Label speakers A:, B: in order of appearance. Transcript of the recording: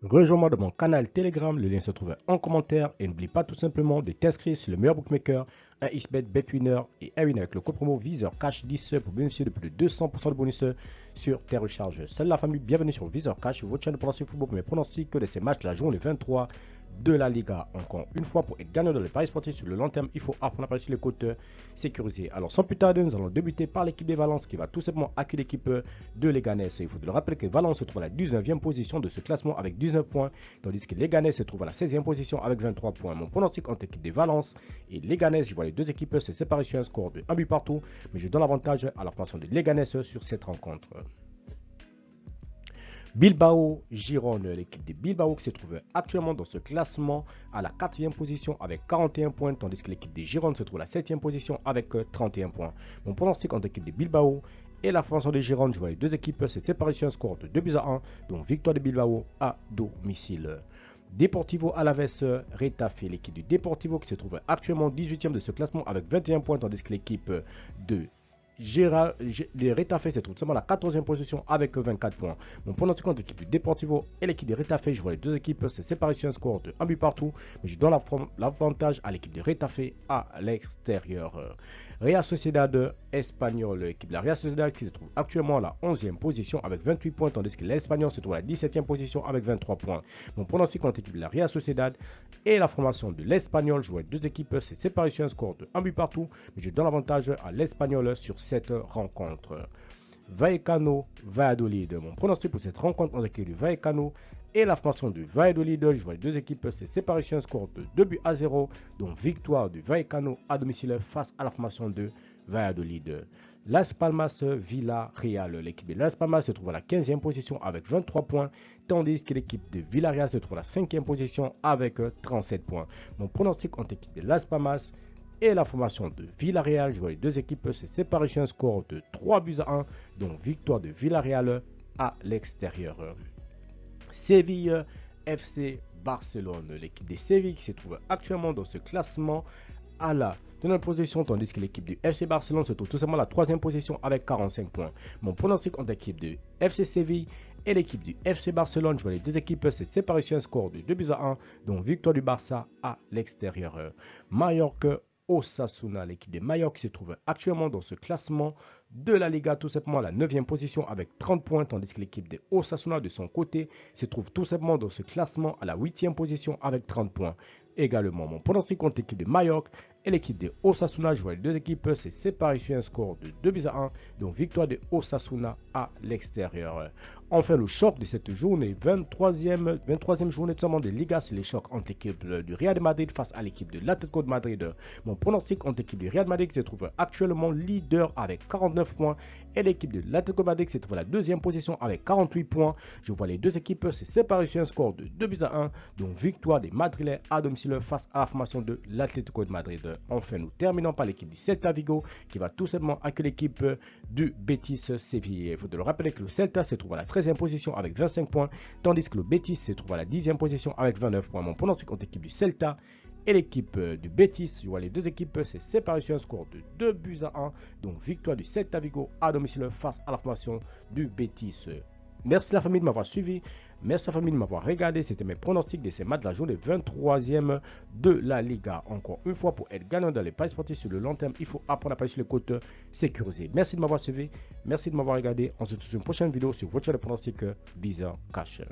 A: Rejoins-moi dans mon canal Telegram, le lien se trouve en commentaire et n'oublie pas tout simplement de t'inscrire sur le meilleur bookmaker, un xbet, betwinner et Awin avec le code promo Visor Cash 10 pour bénéficier de plus de 200% de bonus sur tes recharges. Salut la famille, bienvenue sur Visor Cash, votre chaîne de pronostic football pour mes pronostics de ces matchs de la journée 23 de la Liga. Encore une fois, pour être gagnant dans les paris sportifs sur le long terme, il faut apprendre à parier sur les côtes sécurisées. Alors sans plus tarder, nous allons débuter par l'équipe de Valence qui va tout simplement accueillir l'équipe de Leganés. Il faut le rappeler que Valence se trouve à la 19e position de ce classement avec 19 points, tandis que Leganés se trouve à la 16e position avec 23 points. Mon pronostic entre l'équipe de Valence et Leganés, je vois les deux équipes se séparer sur un score de 1 but partout, mais je donne l'avantage à la formation de Leganés sur cette rencontre. Bilbao Girone, l'équipe de Bilbao qui se trouve actuellement dans ce classement à la 4e position avec 41 points, tandis que l'équipe de Girone se trouve à la 7e position avec 31 points. Mon pronostic entre l'équipe de Bilbao et la formation de Girone, je vois les deux équipes se séparer sur un score de 2 buts à 1, donc victoire de Bilbao à domicile. Deportivo Alaves Retafe, l'équipe du Deportivo qui se trouve actuellement 18e de ce classement avec 21 points, tandis que l'équipe de Retafe se trouve seulement à la 14e position avec 24 points. Mon pronostic contre l'équipe du Deportivo et l'équipe de Retafe, je vois les deux équipes se séparer sur un score de 1 but partout, mais je donne l'avantage à l'équipe de Retafe à l'extérieur. Real Sociedad Espagnol, l'équipe de la Real Sociedad qui se trouve actuellement à la 11e position avec 28 points, tandis que l'Espagnol se trouve à la 17e position avec 23 points. Mon pronostic contre l'équipe de la Real Sociedad et la formation de l'Espagnol, je vois les deux équipes se séparer sur un score de 1 but partout, mais je donne l'avantage à l'Espagnol sur cette rencontre. Vallecano Valladolid, mon pronostic pour cette rencontre entre l'équipe du Vallecano et la formation de Valladolid, je vois les deux équipes se séparer sur un score de 2 buts à 0, donc victoire du Vallecano à domicile face à la formation de Valladolid. Las Palmas Villarreal, l'équipe de Las Palmas se trouve à la 15e position avec 23 points, tandis que l'équipe de Villarreal se trouve à la 5e position avec 37 points. Mon pronostic entre l'équipe de Las Palmas et la formation de Villarreal, je vois les deux équipes se séparer sur un score de 3 buts à 1, donc victoire de Villarreal à l'extérieur. Séville FC Barcelone, l'équipe de Séville qui se trouve actuellement dans ce classement à la 9e position, tandis que l'équipe du FC Barcelone se trouve tout simplement à la 3e position avec 45 points. Mon pronostic entre l'équipe de FC Séville et l'équipe du FC Barcelone, je vois les deux équipes se séparer sur un score de 2 buts à 1, donc victoire du Barça à l'extérieur. Mallorca Osasuna, l'équipe de Mallorca qui se trouve actuellement dans ce classement de la Liga, tout simplement à la 9e position avec 30 points, tandis que l'équipe de Osasuna de son côté se trouve tout simplement dans ce classement à la 8e position avec 30 points. Également, mon pronostic contre l'équipe de Mallorca et l'équipe de Osasuna, je vois les deux équipes se séparer sur un score de 2 buts à 1, donc victoire de Osasuna à l'extérieur. Enfin, le choc de cette journée, 23e journée tout simplement de Liga, c'est les chocs entre l'équipe du Real de Madrid face à l'équipe de l'Atlético de Madrid. Mon pronostic entre l'équipe du Real de Madrid qui se trouve actuellement leader avec 49 points et l'équipe de l'Atlético de Madrid qui se trouve à la 2e position avec 48 points. Je vois les deux équipes se séparer sur un score de 2 buts à 1, donc victoire des Madrilènes à domicile face à la formation de l'Atlético de Madrid. Enfin, nous terminons par l'équipe du Celta Vigo qui va tout simplement accueillir l'équipe du Betis Séville. Il faut le rappeler que le Celta se trouve à la 13e position avec 25 points, tandis que le Betis se trouve à la 10e position avec 29 points. Mon pronostic contre l'équipe du Celta et l'équipe du Betis, je vois les deux équipes se séparer sur un score de 2 buts à 1, donc victoire du Celta Vigo à domicile face à la formation du Betis. Merci la famille de m'avoir suivi. Merci la famille de m'avoir regardé. C'était mes pronostics de ces matchs de la journée 23e de la Liga. Encore une fois, pour être gagnant dans les paris sportifs sur le long terme, il faut apprendre à parier sur les côtes sécurisées. Merci de m'avoir suivi. Merci de m'avoir regardé. On se retrouve sur une prochaine vidéo sur votre chaîne de pronostics Visor Cash.